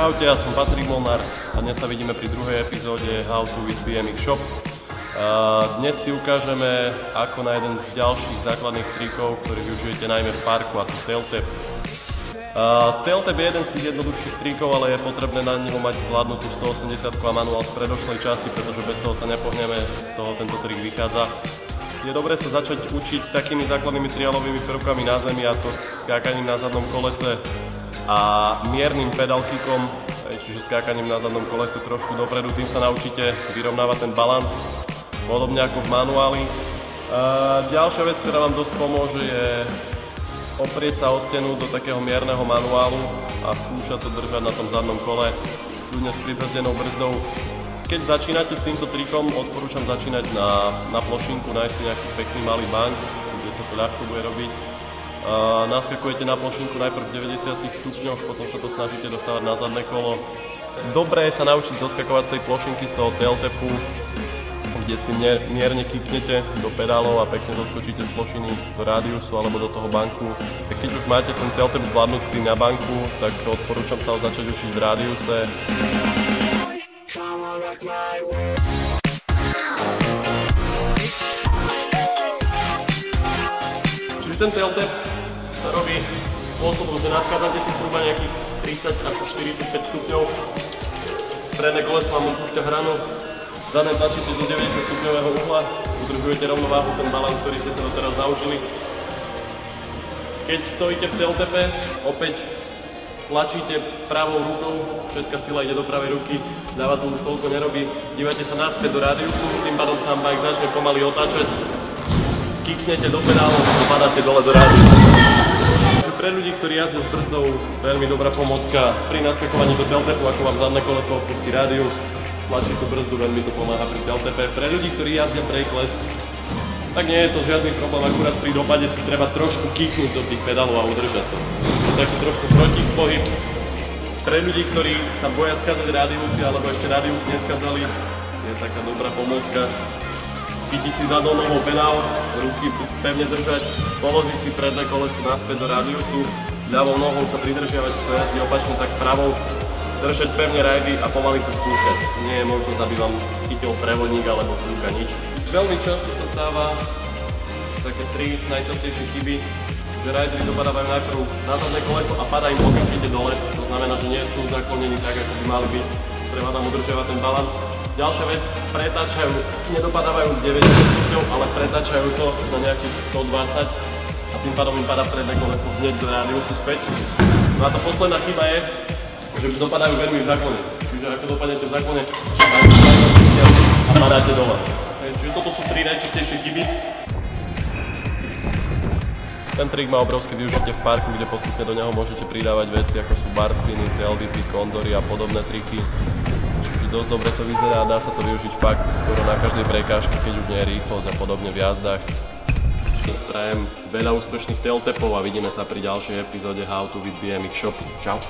Čaute, ja som Patrik Molnár a dnes sa vidíme pri druhej epizóde How to with BMX Shop. Dnes si ukážeme, ako na jeden z ďalších základných trikov, ktorý využijete najmä v parku, a to tail tap. Tail tap je jeden z tých jednoduchších trikov, ale je potrebné na neho mať zvládnutú 180 a manuál z predošlej časti, pretože bez toho sa nepohneme, z toho tento trik vychádza. Je dobré sa začať učiť takými základnými trialovými prvkami na zemi, a to skákaním na zadnom kolese a miernym pedal kickom, čiže skákaním na zadnom kolese trošku dopredu. Tým sa naučíte vyrovnávať ten balans, podobne ako v manuáli. Ďalšia vec, ktorá vám dosť pomôže, je oprieť sa o stenu do takého mierneho manuálu a skúšať to držať na tom zadnom kole, kľudne s pribrzdenou brzdou. Keď začínate s týmto trikom, odporúčam začínať na plošinku, nájsť si nejaký pekný malý bank, kde sa to ľahko bude robiť. Naskakujete na plošinku najprv v 90 stupňoch, potom sa to snažíte dostávať na zadné kolo. Dobré je sa naučiť zoskakovať z tej plošinky, z toho tail tapu, kde si mierne kiknete do pedálov a pekne zoskočíte z plošiny do rádiusu alebo do toho banku. Keď už máte ten tail tap zvládnutý na banku, tak odporúčam sa ho začať učiť v rádiuse. Čiže ten tail tap sa robí spôsobom, že nadchádzate si zhruba nejakých 30 až 45 stupňov. Predné koleso vám odpúšťa hranu, zadné tlačíte do 90 stupňového uhla, udržujete rovnováhu, ten balans, ktorý ste sa doteraz naučili. Keď stojíte v tail tape, opäť tlačíte pravou rukou, všetká sila ide do pravej ruky, dáva to už toľko nerobí. Dívate sa naspäť do rádiusu, tým pádom sa vám bike začne pomaly otáčať. Kiknete do pedálov a padáte dole do rádiusu. Pre ľudí, ktorí jazdia s brzdou, veľmi dobrá pomocka pri naskakovaní do tail tapu, ako vám zadné koleso opustí rádius, stlačí tú brzdu, veľmi to pomáha pri tail tape. Pre ľudí, ktorí jazdia breakless, tak nie je to žiadny problém, akurát pri dopade si treba trošku kiknúť do tých pedálov a udržať to. Taký trošku protipohyb. Pre ľudí, ktorí sa boja skazať rádiusy alebo ešte rádiusy neskazali, je taká dobrá pomôcka. Chytiť si zadnou nohou pedál, ruky pevne držať, položiť si predné koleso naspäť do rádiusu, ľavou nohou sa pridržiavať, kto jazdí opačne, tak pravou, držať pevne rajdy a pomaly sa spúšťať. Nie je možnosť, aby vám chytil prevodník alebo krúka, nič. Veľmi často sa stáva také tri najčastejšie chyby, že ridery dopadávajú najprv na zadné koleso a padá im okamžite dole, to znamená, že nie sú zaklonení tak, ako by mali byť, treba tam udržiavať ten balans. Ďalšia vec, pretáčajú, nedopadávajú 90 stupňov, ale pretáčajú to na nejakých 120 a tým pádom im padá predné koleso hneď do rádiusu späť. No a tá posledná chyba je, že dopadajú veľmi v záklone. Čiže ako dopadnete v záklone, a padáte dole. Čiže toto sú tri najčastejšie chyby. Ten trik má obrovské využitie v parku, kde postupne do neho môžete pridávať veci ako sú bar spiny, tailwhipy, kondory a podobné triky. Čiže dosť dobre to vyzerá a dá sa to využiť fakt skoro na každej prekážke, keď už nie je rýchlosť a podobne v jazdách. Prajem veľa úspešných tail tapov a vidíme sa pri ďalšej epizóde How to with BMX Shop. Čau!